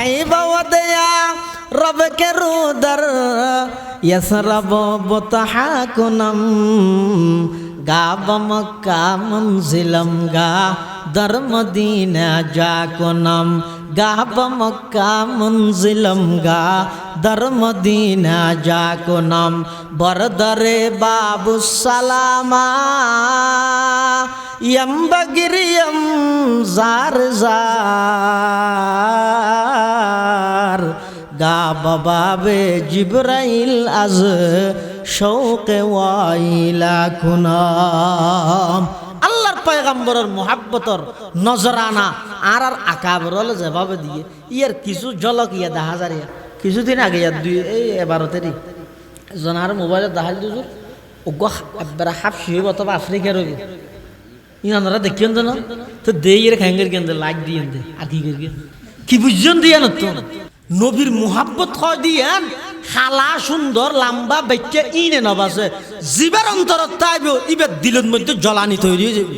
तैबा वदया रब के रुदर यसरब बतहाकुनम गाब मक्का मंजिलम गा दर मदीना जाकुनम गाब मक्का मंजिलम गा दर मदीना जाकुनम बरदरे बाबु सलामा यम बगिरियम जार जार गा बाबे जिब्राइल आज शौक़े वाइला कुनाम আল্লাহর পয়গম্বরের মোহাব্বতর নজরানা আর আকাবরল যেভাবে দিয়ে ইয়ার কিছু ঝলক ইয়া দেখা যায় কিছুদিন আগে ইয়ার দুই এই 12 জনার মোবাইলে দেখাল দুজুর ওগো একবার হাফসি হইব তবে আফ্রিকার হইব ইনারা দেখিয়েন না তো দেইয়ের খাঙ্গের কেন্দ্রে লাইক দিয়েন দে আর কি করি কি বুঝছেন দিয়া না তো নবীর মোহাব্বত হয় দিয়েন খালা সুন্দর লম্বা বেচ্চা ইনে নবাসে জীবের অন্তরত তাইব ইবে দিলের মধ্যে জ্বলানি তৈরি হয়ে যাবে।